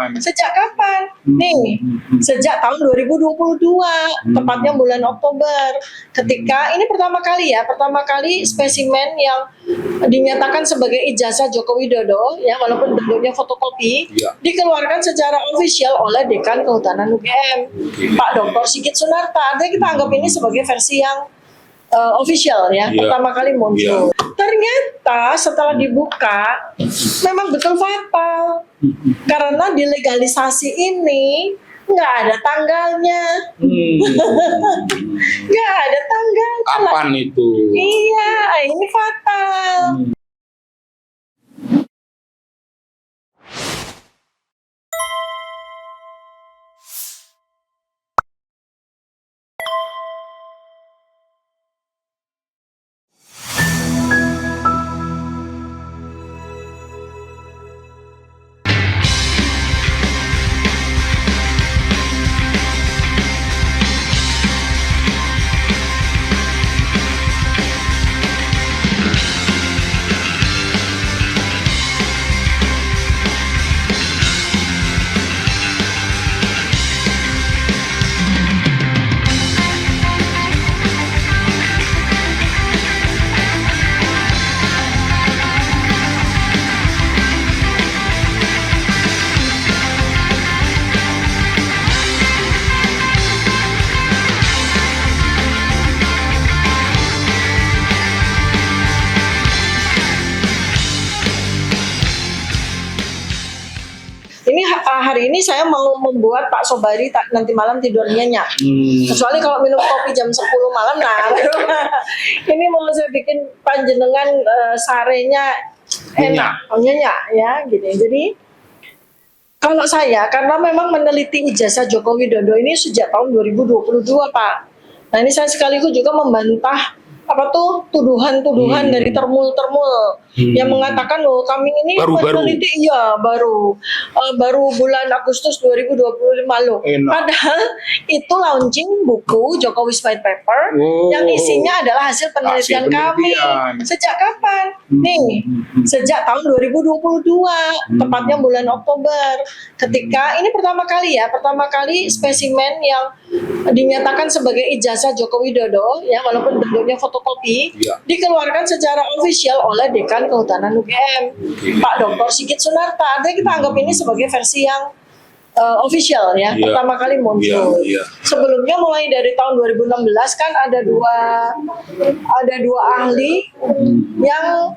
kapan? Sejak kapan? Nih, sejak tahun 2022, tepatnya bulan Oktober. Ketika ini pertama kali spesimen yang dinyatakan sebagai ijazah Joko Widodo, ya walaupun bentuknya fotokopi, dikeluarkan secara official oleh Dekan Kehutanan UGM, Pak Dr. Sigit Sunarta. Artinya kita anggap ini sebagai versi yang official ya, pertama kali muncul. Ternyata setelah dibuka, memang betul fatal. Karena dilegalisasi ini nggak ada tanggalnya. Nggak ada tanggalnya. Kapan itu? Iya, ini fatal. Ini hari ini saya mau membuat Pak Sobari nanti malam tidur nyenyak. Kecuali kalau minum kopi jam 10 malam, nah ini mau saya bikin panjenengan sarenya enak, nyenyak ya gini. Jadi kalau saya, karena memang meneliti ijazah Joko Widodo ini sejak tahun 2022 Pak. Nah ini saya sekaligus juga membantah tuduhan-tuduhan dari termul-termul yang mengatakan loh kami ini peneliti baru bulan Agustus 2025 loh. Padahal itu launching buku Jokowi's White Paper yang isinya adalah hasil penelitian kami. Sejak kapan? Nih, sejak tahun 2022, tepatnya bulan Oktober. Ketika ini pertama kali spesimen yang dinyatakan sebagai ijazah Joko Widodo, ya walaupun bentuknya fotokopi, dikeluarkan secara official oleh Dekan Kehutanan UGM, Pak Dr. Sigit Sunarta. Artinya kita anggap ini sebagai versi yang official ya, pertama kali muncul. Sebelumnya mulai dari tahun 2016 kan ada dua ahli yang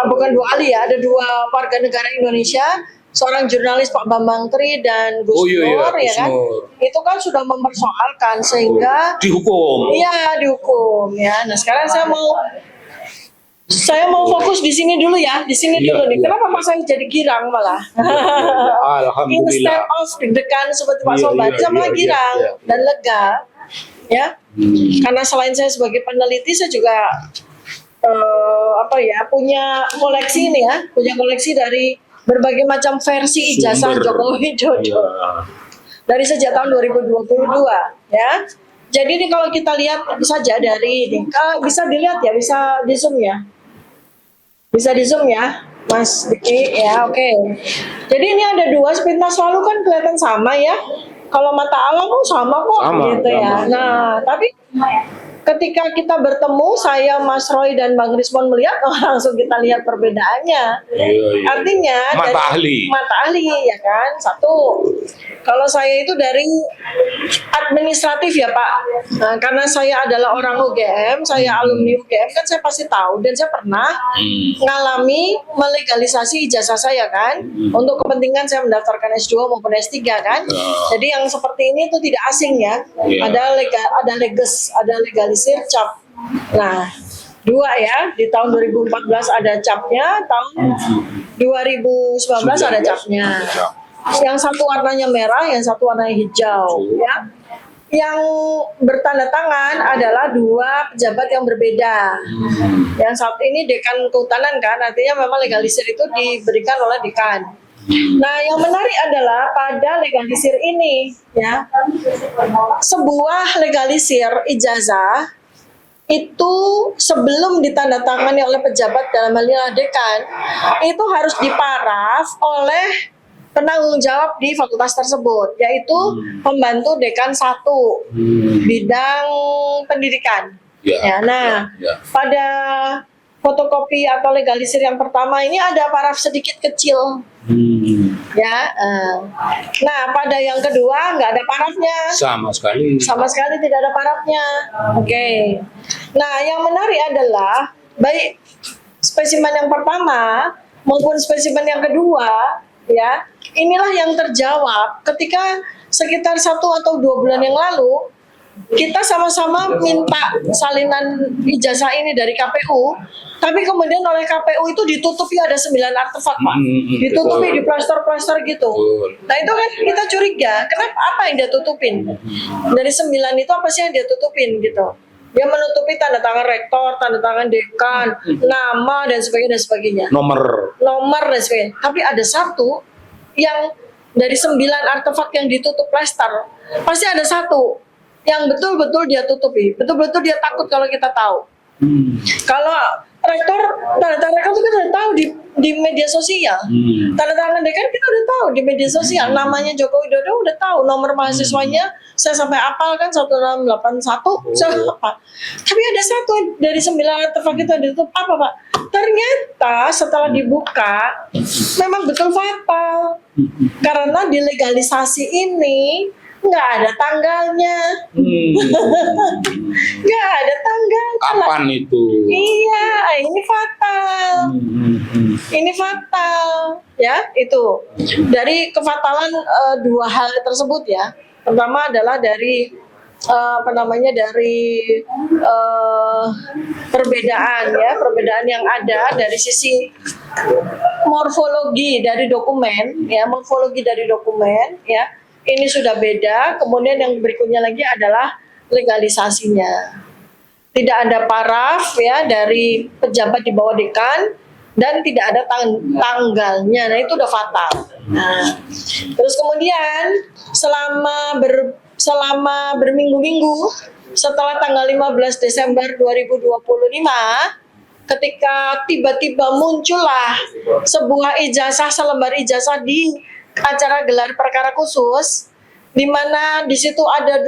bukan dua ahli ya, ada dua warga negara Indonesia, seorang jurnalis Pak Bambang Tri dan Gus Nur ya kan, itu kan sudah mempersoalkan sehingga dihukum. Iya dihukum ya. Nah sekarang saya mau fokus di sini dulu ya, di sini dulu nih. Kenapa Pak saya jadi girang malah? Alhamdulillah. Instead of deg-degan seperti Pak Sobari, saya malah girang dan lega ya. Karena selain saya sebagai peneliti, saya juga punya koleksi ini ya, punya koleksi dari berbagai macam versi ijazah Joko Widodo dari sejak tahun 2022 ya. Jadi ini kalau kita lihat saja dari ini, bisa dilihat ya, bisa di zoom ya, Mas Diki ya, oke. Jadi ini ada dua sepintas lalu kan kelihatan sama ya. Kalau mata alam sama kok gitu ya. Nah tapi ketika kita bertemu, saya, Mas Roy, dan Bang Rismon melihat, langsung kita lihat perbedaannya. Artinya mata ahli ya kan. Satu, kalau saya itu dari administratif ya Pak. Nah, karena saya adalah orang UGM, saya alumni UGM kan saya pasti tahu dan saya pernah mengalami melegalisasi ijazah saya kan. Untuk kepentingan saya mendaftarkan S2 maupun S3 kan. Jadi yang seperti ini itu tidak asing ya. Ada legalisir cap. Nah, dua ya, di tahun 2014 ada capnya, tahun 2019 ada capnya. Yang satu warnanya merah, yang satu warnanya hijau ya. Yang bertanda tangan adalah dua pejabat yang berbeda. Yang saat ini Dekan Kehutanan kan, artinya memang legalisir itu diberikan oleh Dekan. Nah, yang menarik adalah pada legalisir ini ya, sebuah legalisir ijazah itu sebelum ditandatangani oleh pejabat dalam hal ini Dekan, itu harus diparaf oleh penanggung jawab di fakultas tersebut, yaitu pembantu dekan 1 bidang pendidikan. Ya, nah, pada fotokopi atau legalisir yang pertama ini ada paraf sedikit kecil. Ya, nah pada yang kedua nggak ada parafnya. Sama sekali. Sama sekali tidak ada parafnya. Oke. Nah, yang menarik adalah baik spesimen yang pertama maupun spesimen yang kedua, ya, inilah yang terjawab ketika sekitar 1 atau 2 bulan yang lalu kita sama-sama minta salinan ijazah ini dari KPU, tapi kemudian oleh KPU itu ditutupi ada 9 artefak, Pak. Ditutupi di plaster-plaster gitu. Nah, itu kan kita curiga, kenapa, apa yang dia tutupin? Dari 9 itu apa sih yang dia tutupin gitu? Dia menutupi tanda tangan rektor, tanda tangan dekan, nama dan sebagainya. Nomor dan sebagainya. Tapi ada satu yang dari 9 artefak yang ditutup plaster, pasti ada satu yang betul-betul dia tutupi, betul-betul dia takut kalau kita tahu. Kalau rektor, tanda tangan rektor itu kita udah tahu di media sosial. Tanda tangan dekan kita udah tahu di media sosial. Namanya Joko Widodo udah tahu, nomor mahasiswanya saya sampai apal kan 1681, saya hafal. Tapi ada satu dari 9 artefak itu yang ditutup, apa Pak? Ternyata setelah dibuka memang betul fatal. Karena di legalisasi ini nggak ada tanggalnya. Nggak ada tanggalnya. Kapan itu? Iya, ini fatal. Ini fatal, ya, itu. Dari kefatalan 2 hal tersebut ya. Pertama adalah dari dari perbedaan yang ada dari sisi morfologi dari dokumen, ya, ini sudah beda. Kemudian yang berikutnya lagi adalah legalisasinya. Tidak ada paraf, ya, dari pejabat di bawah dekan dan tidak ada tanggalnya. Nah, itu udah fatal. Nah, terus kemudian selama berminggu-minggu setelah tanggal 15 Desember 2025, ketika tiba-tiba muncullah sebuah ijazah, selembar ijazah di acara gelar perkara khusus, di mana di situ ada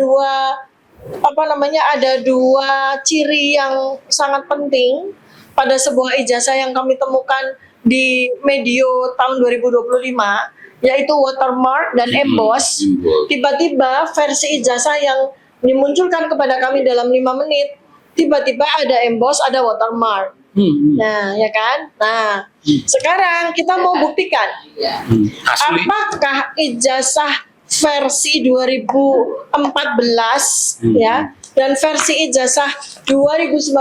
dua ciri yang sangat penting pada sebuah ijazah yang kami temukan di medio tahun 2025, yaitu watermark dan emboss. Tiba-tiba versi ijazah yang dimunculkan kepada kami dalam 5 menit, tiba-tiba ada emboss, ada watermark. Nah, ya kan? Nah, sekarang kita mau buktikan apakah ijazah versi 2014 ya dan versi ijazah 2019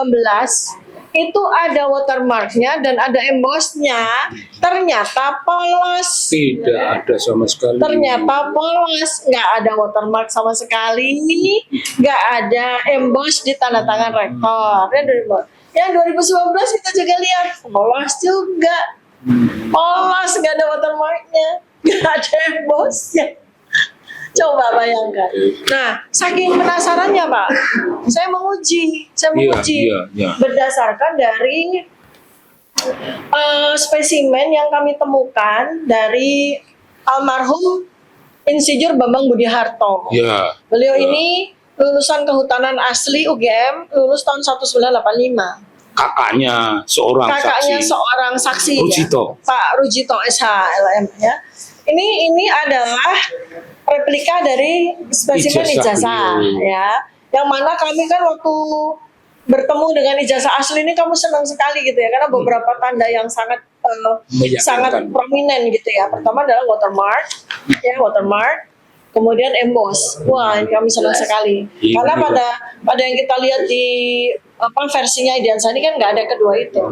itu ada watermarknya dan ada embossnya. Ternyata polos. Tidak ada sama sekali. Ternyata polos, nggak ada watermark sama sekali, nggak ada emboss di tanda tangan rektor. Yang 2019 kita juga lihat polos juga, polos, nggak ada watermarknya, nggak ada embossnya. Coba bayangkan. Nah, saking penasarannya Pak, saya menguji berdasarkan dari spesimen yang kami temukan dari almarhum Insinyur Bambang Budi Harto. Beliau ini lulusan kehutanan asli UGM, lulus tahun 1985. Kakaknya seorang saksi, Rujito. Ya? Pak Rujito SH LM ya. Ini adalah replika dari spesimen ijazah ya. Yang mana kami kan waktu bertemu dengan ijazah asli ini kamu senang sekali gitu ya, karena beberapa tanda yang sangat prominen gitu ya. Pertama adalah watermark, kemudian emboss. Wah, ini kami senang sekali. Karena pada yang kita lihat di versinya Idiansa ini kan nggak ada kedua itu.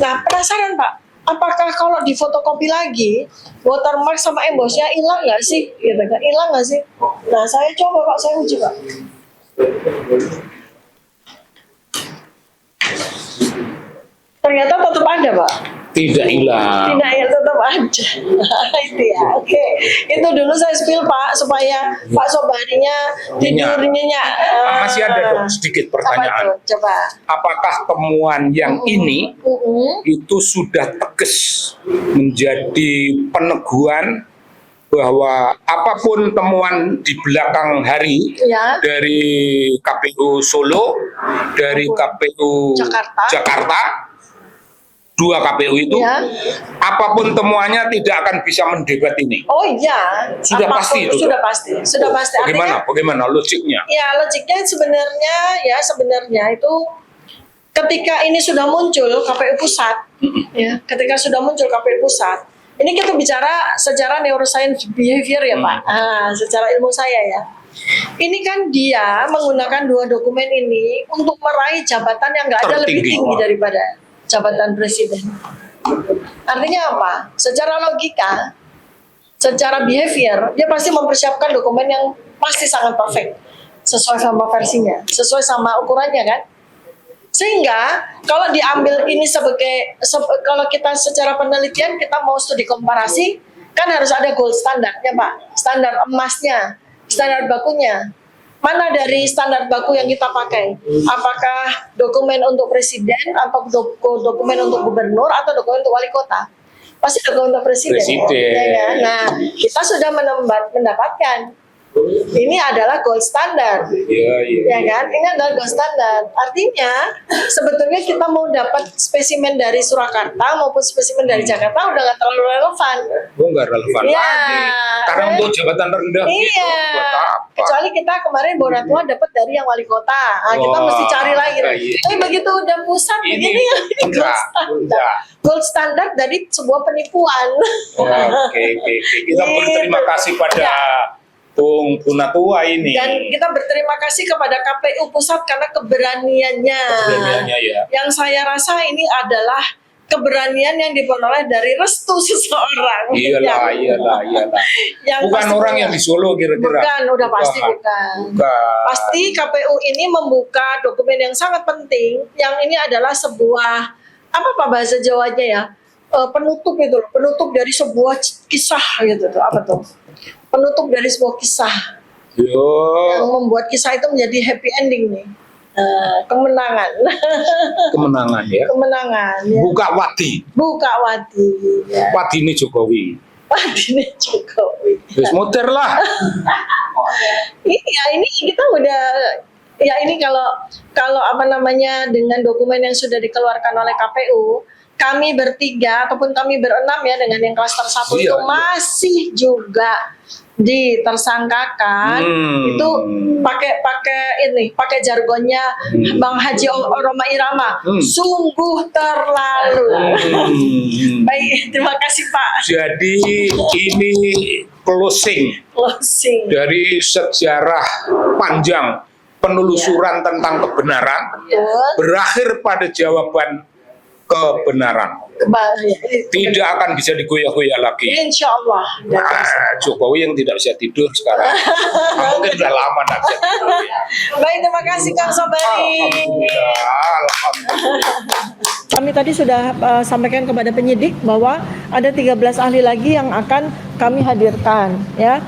Nah, penasaran Pak, apakah kalau di fotokopi lagi watermark sama embossnya hilang nggak sih? Gitu kan? Hilang nggak sih? Nah, saya coba Pak, saya uji Pak. Ternyata tetap ada Pak. Tidak hilang. Tidak hilang, tetap aja. Itu ya, oke. Itu dulu saya spill Pak, supaya Pak Sobarinya tidurnya. Masih ada dong sedikit pertanyaan. Coba. Apakah temuan yang ini itu sudah tegas menjadi peneguhan bahwa apapun temuan di belakang hari Ya. dari KPU Solo, dari KPU Jakarta, dua KPU itu, Ya. apapun temuannya tidak akan bisa mendebat ini. Oh iya, Sudah apapun, pasti itu. sudah pasti, sudah pasti. Bagaimana logiknya? Ya logiknya sebenarnya itu ketika ini sudah muncul KPU pusat, ya, ketika sudah muncul KPU pusat, ini kita bicara secara neuroscience behavior ya Pak, secara ilmu saya ya. Ini kan dia menggunakan dua dokumen ini untuk meraih jabatan yang nggak ada lebih Tertinggi. tinggi daripada jabatan presiden. Artinya apa? Secara logika, secara behavior, dia pasti mempersiapkan dokumen yang pasti sangat perfect, sesuai sama versinya, sesuai sama ukurannya kan. Sehingga kalau diambil ini kalau kita secara penelitian kita mau studi komparasi, kan harus ada gold standarnya Pak, standar emasnya, standar bakunya. Mana dari standar baku yang kita pakai? Apakah dokumen untuk presiden, atau dokumen untuk gubernur, atau dokumen untuk wali kota? Pasti dokumen untuk presiden. Ya kan? Nah, kita sudah mendapatkan ini adalah gold standard, ya kan? Ini adalah gold standard. Artinya sebetulnya kita mau dapat spesimen dari Surakarta maupun spesimen dari Jakarta udah nggak terlalu relevan. Nggak relevan lagi. Karena untuk jabatan rendah. Iya. Gitu, kecuali kita kemarin Bonatua dapat dari yang wali kota. Kita mesti cari lagi. Tapi begitu udah pusat begini gold standard dari sebuah penipuan. Oke. Kita berterima kasih pada Bung Bonatua ini. Dan kita berterima kasih kepada KPU pusat karena keberaniannya. Ya. Yang saya rasa ini adalah keberanian yang diperoleh dari restu seseorang. Iyalah. Bukan orang yang di Solo kira-kira. Bukan, udah pasti bukan. Pasti KPU ini membuka dokumen yang sangat penting. Yang ini adalah sebuah apa Pak bahasa Jawanya ya? Penutup itu, penutup dari sebuah kisah gitu tuh. Apa tuh? Penutup dari sebuah kisah. Yang membuat kisah itu menjadi happy ending nih. Kemenangan. Kemenangan ya. Kemenangan. Ya. Buka wadi. Ya. Wadi ini Jokowi. Terus muter lah. Iya, ini kita udah ya ini kalau apa namanya dengan dokumen yang sudah dikeluarkan oleh KPU, kami bertiga ataupun kami berenam ya dengan yang klaster 1 itu masih juga ditersangkakan. Itu pakai jargonnya Bang Haji Roma Irama, sungguh terlalu. Baik, terima kasih Pak. Jadi ini closing dari sejarah panjang penelusuran tentang kebenaran, berakhir pada jawaban kebenaran. Tidak akan bisa digoyah-goyah lagi. Insya Allah. Jokowi yang tidak bisa tidur sekarang. Mungkin sudah lama tidak bisa tidur. Baik, terima kasih Kang Sobari. Alhamdulillah. Kami tadi sudah sampaikan kepada penyidik bahwa ada 13 ahli lagi yang akan kami hadirkan. Ya,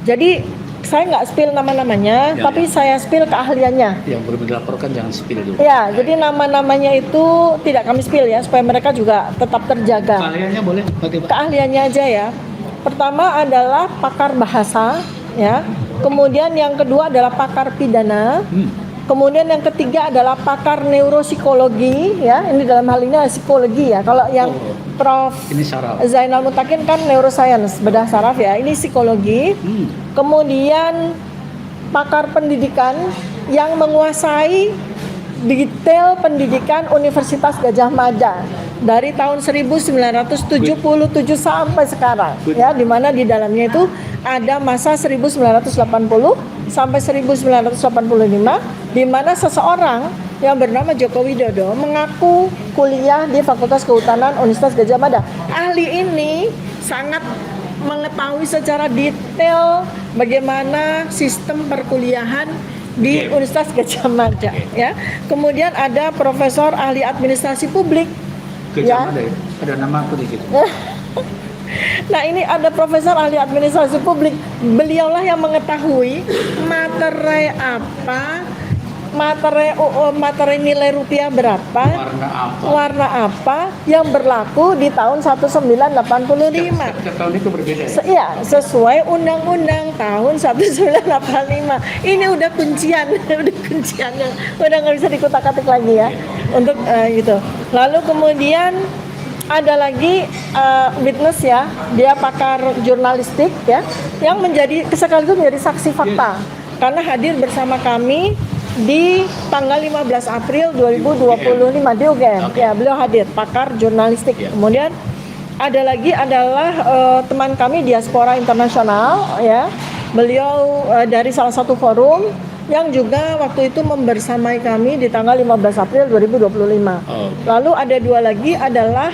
jadi saya nggak spill nama-namanya, tapi saya spill keahliannya. Yang belum dilaporkan jangan spill dulu. Ya, jadi nama-namanya itu tidak kami spill ya, supaya mereka juga tetap terjaga. Keahliannya boleh pakai Pak? Keahliannya aja ya. Pertama adalah pakar bahasa, ya. Kemudian yang kedua adalah pakar pidana. Kemudian yang ketiga adalah pakar neuropsikologi, ya. Ini dalam hal ini psikologi ya. Kalau yang Prof. Ini saraf. Zainal Mutakin kan neuroscience, bedah saraf ya. Ini psikologi. Kemudian pakar pendidikan yang menguasai detail pendidikan Universitas Gadjah Mada dari tahun 1977 sampai sekarang, ya, di mana di dalamnya itu ada masa 1980 sampai 1985, di mana seseorang yang bernama Joko Widodo mengaku kuliah di Fakultas Kehutanan Universitas Gadjah Mada. Ahli ini sangat mengetahui secara detail bagaimana sistem perkuliahan di Universitas Gadjah Mada, ya. Kemudian ada Profesor Ahli Administrasi Publik. Gadjah Mada ya? Ada nama aku di situ. Nah, ini ada Profesor Ahli Administrasi Publik. Beliaulah yang mengetahui materai apa materai nilai rupiah berapa, warna apa yang berlaku di tahun 1985. Setiap tahun itu berbeda ya? Iya, sesuai undang-undang tahun 1985. Ini udah kuncian, udah kunciannya, udah nggak bisa dikutak-atik lagi ya. Untuk gitu. Lalu kemudian ada lagi witness ya, dia pakar jurnalistik ya, yang sekaligus menjadi saksi fakta karena hadir bersama kami di tanggal 15 April 2025 di UGM. Ya, beliau hadir, pakar jurnalistik. Kemudian ada lagi adalah teman kami diaspora internasional ya. Beliau dari salah satu forum yang juga waktu itu membersamai kami di tanggal 15 April 2025. Lalu ada dua lagi adalah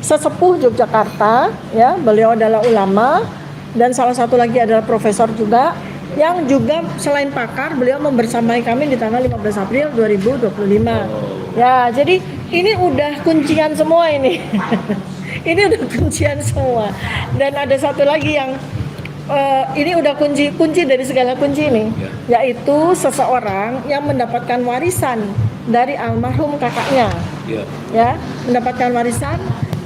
sesepuh Yogyakarta ya, beliau adalah ulama, dan salah satu lagi adalah profesor juga yang juga selain pakar beliau membersamai kami di tanggal 15 April 2025. Ya, jadi ini udah kuncian semua ini. Ini udah kuncian semua. Dan ada satu lagi yang ini udah kunci dari segala kunci ini, yaitu seseorang yang mendapatkan warisan dari almarhum kakaknya. Ya, mendapatkan warisan,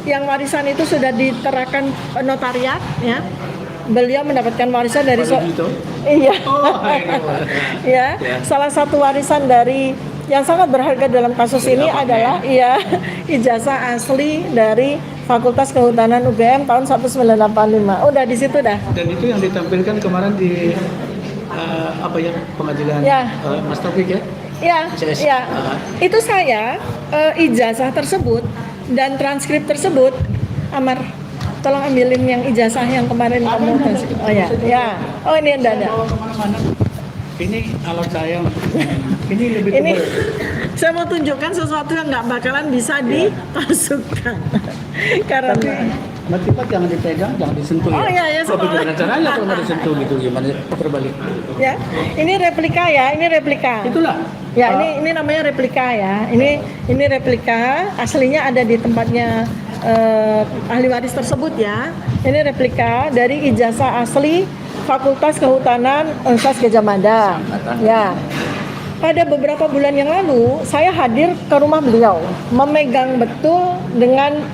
yang warisan itu sudah diterakan notariat ya. Beliau mendapatkan warisan dari iya. Ya, salah satu warisan dari yang sangat berharga dalam kasus ini adalah ijazah asli dari Fakultas Kehutanan UGM tahun 1985. Udah di situ dah. Dan itu yang ditampilkan kemarin di pengadilan Mas Taufik ya? Iya. Itu saya ijazah tersebut dan transkrip tersebut, Amar, tolong ambilin yang ijazah yang kemarin kamu kasih. Oh ya. Oh, ini ada. Ini alat saya. Ini lebih Ini tebal. saya mau tunjukkan sesuatu yang nggak bakalan bisa dipalsukan. Karena Mati Pak, jangan dipegang, jangan disentuh. Oh iya, Tapi gimana caranya kalau nggak disentuh gitu, gimana terbalik? ya, ini replika ya, ini replika. Itulah. Ya, ini namanya replika ya. Ini replika, aslinya ada di tempatnya ahli waris tersebut ya. Ini replika dari ijazah asli Fakultas Kehutanan Universitas Gadjah Mada. Ya. Pada beberapa bulan yang lalu, saya hadir ke rumah beliau, memegang betul dengan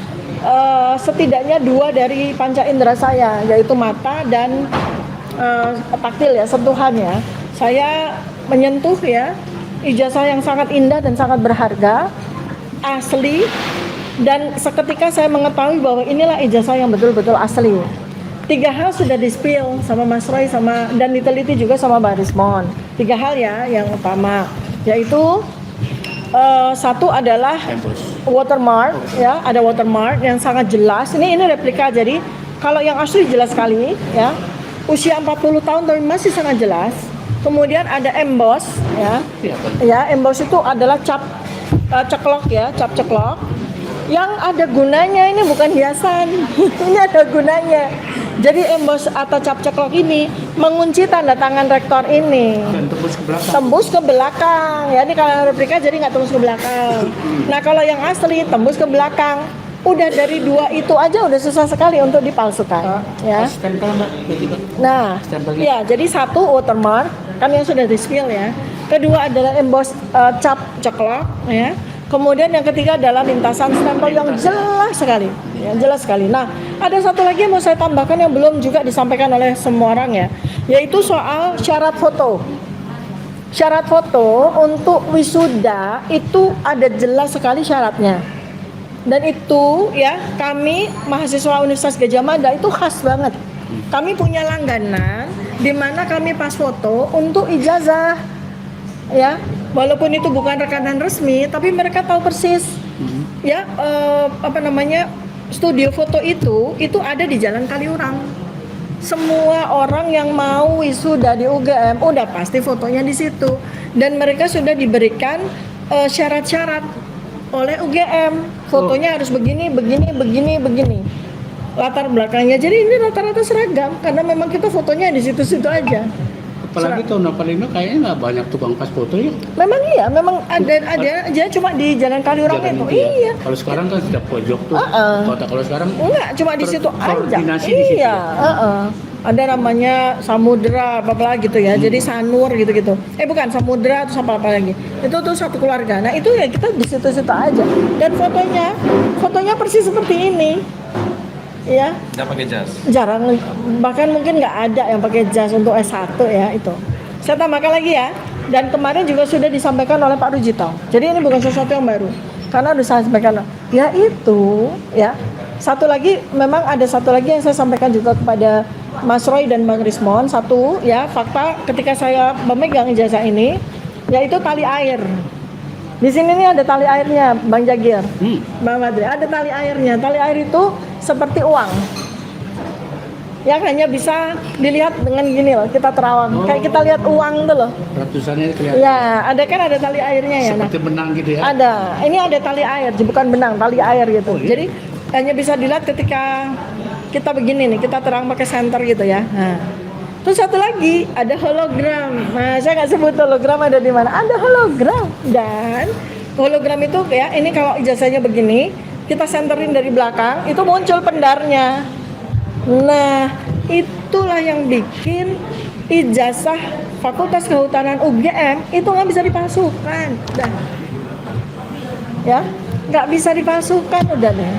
setidaknya 2 dari panca indera saya, yaitu mata dan taktil ya, sentuhan ya. Saya menyentuh ya ijazah yang sangat indah dan sangat berharga, asli, dan seketika saya mengetahui bahwa inilah ijazah yang betul-betul asli. 3 hal sudah di-spill sama Mas Roy dan diteliti juga sama Mbak Rismon. 3 hal ya yang utama, yaitu satu adalah watermark ya, ada watermark yang sangat jelas. Ini replika, jadi kalau yang asli jelas sekali ya. Usia 40 tahun tapi masih sangat jelas. Kemudian ada emboss ya. Ya, emboss itu adalah cap ceklok ya, cap ceklok. Yang ada gunanya, ini bukan hiasan. Ini ada gunanya. Jadi emboss atau cap ceklok ini mengunci tanda tangan rektor ini. Dan tembus ke belakang. Tembus ke belakang. Ya, ini kalau replika jadi nggak tembus ke belakang. Nah, kalau yang asli tembus ke belakang. Udah dari 2 itu aja udah susah sekali untuk dipalsukan. Ya. Stempel Mbak. Nah, ya, jadi satu watermark kan yang sudah di-spill ya. Kedua adalah emboss cap ceklok ya. Kemudian yang ketiga adalah lintasan stempel yang jelas sekali, ya, jelas sekali. Nah, ada satu lagi yang mau saya tambahkan yang belum juga disampaikan oleh semua orang ya, yaitu soal syarat foto. Syarat foto untuk wisuda itu ada jelas sekali syaratnya. Dan itu ya, kami mahasiswa Universitas Gadjah Mada itu khas banget. Kami punya langganan di mana kami pas foto untuk ijazah. Ya, walaupun itu bukan rekanan resmi, tapi mereka tahu persis. Ya, studio foto itu ada di Jalan Kaliurang. Semua orang yang mau wisuda di UGM udah pasti fotonya di situ. Dan mereka sudah diberikan syarat-syarat oleh UGM. Fotonya harus begini. Latar belakangnya. Jadi ini rata-rata seragam karena memang kita fotonya di situ-situ aja. Apalagi tahun 85 kayaknya nggak banyak tukang pas foto ya. Memang iya, memang ada aja cuma di Jalan Kaliurang itu. Iya. Kalau sekarang kan sudah pojok tuh. Kota kalau sekarang enggak, cuma di situ aja. Koordinasi di situ. Iya, ada namanya Samudra apa gitu ya, jadi Sanur gitu-gitu. Bukan Samudra atau apa lagi. Itu tuh satu keluarga. Nah itu ya kita di situ-situ aja. Dan fotonya persis seperti ini, ya. Nggak pakai jas. Jarang, bahkan mungkin nggak ada yang pakai jas untuk S1 ya itu. Saya tambahkan lagi ya. Dan kemarin juga sudah disampaikan oleh Pak Rujito. Jadi ini bukan sesuatu yang baru. Karena sudah saya sampaikan, ya itu ya. Satu lagi, memang ada satu lagi yang saya sampaikan juga kepada Mas Roy dan Bang Rismon. Satu ya, fakta ketika saya memegang ijazah ini, yaitu tali air. Di sini nih ada tali airnya, Bang Jagir, Bang Badri, ada tali airnya. Tali air itu seperti uang, yang hanya bisa dilihat dengan gini loh, kita terawang, kayak kita lihat uang tuh loh. Ratusannya kelihatan. Ya, ada tali airnya ya. Seperti benang gitu ya. Ada. Ini ada tali air, bukan benang, tali air gitu. Jadi hanya bisa dilihat ketika kita begini nih, kita terang pakai senter gitu ya. Nah. Terus satu lagi ada hologram. Nah, saya nggak sebut hologram ada di mana. Ada hologram, dan hologram itu ya, ini kalau ijazahnya begini, kita senterin dari belakang, itu muncul pendarnya. Nah, itulah yang bikin ijazah Fakultas Kehutanan UGM itu nggak bisa dipalsukan, ya, nggak bisa dipalsukan udah deh.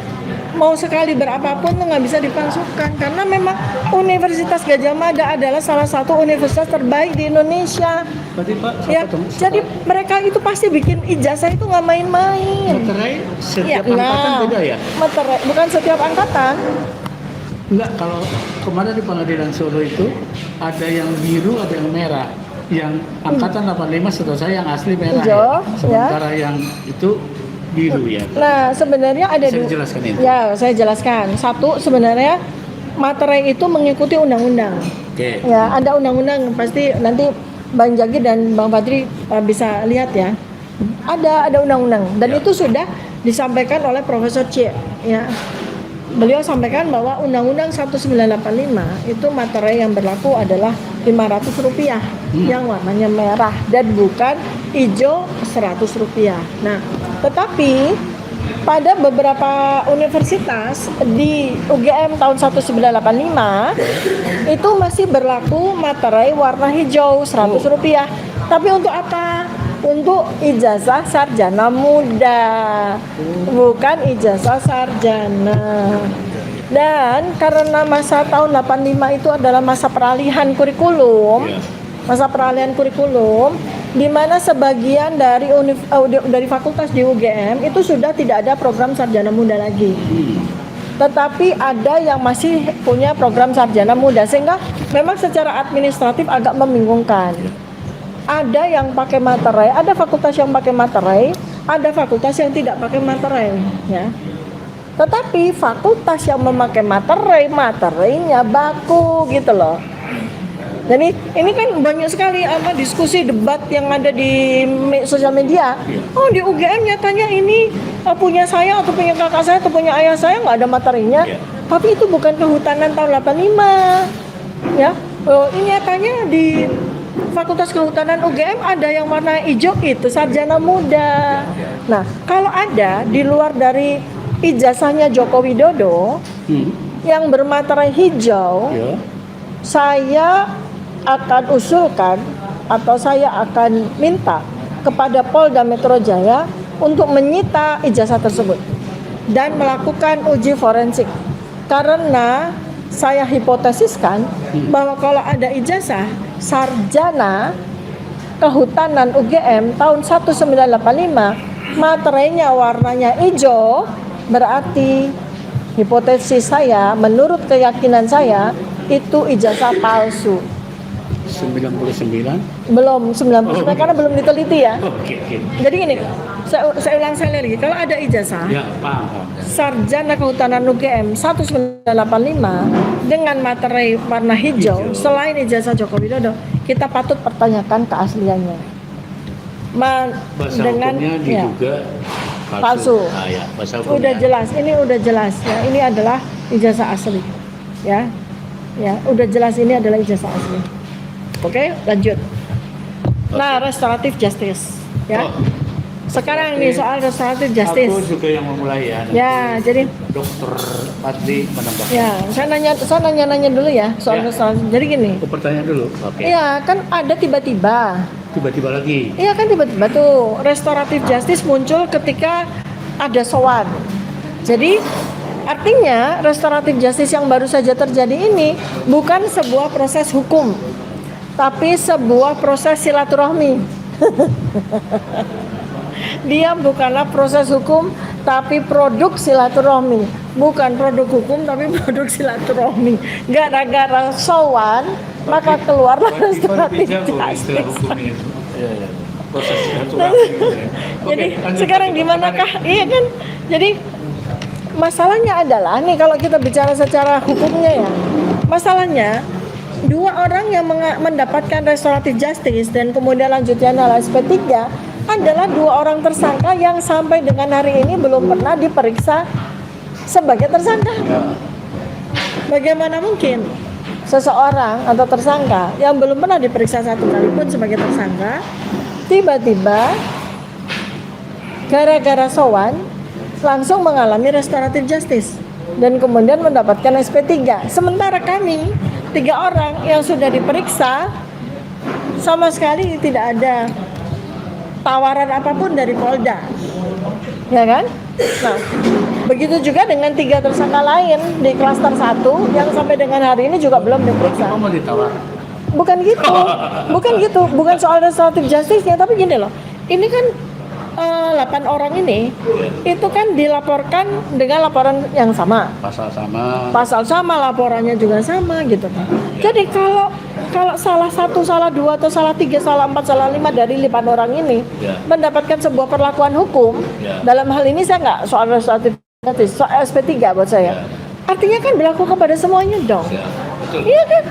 Mau sekali berapapun tuh nggak bisa dipalsukan, karena memang Universitas Gadjah Mada adalah salah satu universitas terbaik di Indonesia. Berarti Pak, Ya, jadi mereka itu pasti bikin ijazah itu nggak main-main. materai setiap Ya, angkatan beda ya? materai bukan setiap angkatan. Enggak, kalau kemarin di pengadilan Solo itu ada yang biru, ada yang merah. Yang angkatan 85 setahu saya yang asli merah. Hijau, Ya. Sementara yang itu biru ya. Nah, sebenarnya ada Saya jelaskan itu. Ya, saya jelaskan. Satu, sebenarnya materai itu mengikuti undang-undang. Oke. Ya, ada undang-undang, pasti nanti Bang Jagi dan Bang Fadri bisa lihat ya. Ada undang-undang, dan itu sudah disampaikan oleh Profesor C. Ya. Beliau sampaikan bahwa Undang-Undang 1985 itu materai yang berlaku adalah Rp500 yang warnanya merah dan bukan hijau Rp100. Nah, tetapi pada beberapa universitas di UGM tahun 1985 itu masih berlaku materai warna hijau Rp100. Tapi untuk apa? Untuk ijazah sarjana muda, bukan ijazah sarjana. Dan karena masa tahun 85 itu adalah masa peralihan kurikulum, di mana sebagian dari fakultas di UGM itu sudah tidak ada program sarjana muda lagi. Tetapi ada yang masih punya program sarjana muda, sehingga memang secara administratif agak membingungkan. Ada yang pakai materai, ada fakultas yang pakai materai, ada fakultas yang tidak pakai materai, ya. Tetapi fakultas yang memakai materai, materainya baku gitu loh. Jadi ini kan banyak sekali diskusi debat yang ada di sosial media. Oh, di UGM nyatanya ini punya saya atau punya kakak saya atau punya ayah saya nggak ada materinya. Tapi itu bukan kehutanan tahun 85, ya. Ini nyatanya di Fakultas Kehutanan UGM ada yang warna hijau, itu sarjana muda. Nah, kalau ada di luar dari ijazahnya Joko Widodo yang bermaterai hijau, saya akan usulkan atau saya akan minta kepada Polda Metro Jaya untuk menyita ijazah tersebut dan melakukan uji forensik. Karena saya hipotesiskan bahwa kalau ada ijazah sarjana Kehutanan UGM tahun 1985 materainya warnanya hijau, berarti hipotesis saya, menurut keyakinan saya, itu ijazah palsu. 99? Belum 99 karena belum diteliti ya. Oke. Jadi gini, saya ulang sekali lagi, kalau ada ijazah Ya, paham. sarjana Kehutanan UGM 1985 dengan materai warna hijau selain ijazah Joko Widodo, kita patut pertanyakan keasliannya. Bahasa Dengan hukumnya diduga palsu. Ya, bahasa Udah hukumnya. jelas, ini udah jelas ya, ini adalah ijazah asli. Ya. Ya, udah jelas ini adalah ijazah asli. Oke, lanjut. Nah, restoratif justice ya. Sekarang nih soal restoratif Aku justice. juga yang memulai ya. Ya, jadi Dokter Fadli menambahkan. ya saya nanya dulu ya soal Ya. restoratif. Jadi gini, Aku pertanyaan dulu. Oke. iya kan ada tiba-tiba. Tiba-tiba lagi. Iya kan tiba-tiba tuh restoratif justice muncul ketika ada sowan. Jadi artinya restoratif justice yang baru saja terjadi ini bukan sebuah proses hukum, tapi sebuah proses silaturahmi. Dia bukanlah proses hukum, tapi produk silaturahmi. Bukan produk hukum, tapi produk silaturahmi. Gara-gara sowan, maka keluarlah restoratif justice. Iya, iya. Proses silaturahmi. Jadi Oke, lanjut. sekarang di manakah? Iya kan? Jadi masalahnya adalah nih kalau kita bicara secara hukumnya ya. Masalahnya dua orang yang mendapatkan restoratif justice dan kemudian lanjutnya adalah SP3 adalah dua orang tersangka yang sampai dengan hari ini belum pernah diperiksa sebagai tersangka. Bagaimana mungkin seseorang atau tersangka yang belum pernah diperiksa satu kali pun sebagai tersangka tiba-tiba gara-gara sowan langsung mengalami restoratif justice dan kemudian mendapatkan SP3. Sementara kami 3 orang yang sudah diperiksa sama sekali tidak ada tawaran apapun dari Polda, ya kan? Nah, begitu juga dengan 3 tersangka lain di klaster 1 yang sampai dengan hari ini juga belum diperiksa. Kamu mau ditawar? Bukan gitu, bukan soal restoratif justice-nya, tapi gini loh, ini kan 8 orang ini itu kan dilaporkan dengan laporan yang sama, Pasal sama. pasal sama, laporannya juga sama gitu kan. Jadi kalau salah 1, salah 2, atau salah 3, salah 4, salah 5 dari 5 orang ini Ya. mendapatkan sebuah perlakuan hukum, Ya. dalam hal ini saya nggak soal restoratif justice, soal SP3 buat saya. Ya. Artinya kan berlaku kepada semuanya dong. Ya, betul. Iya kan?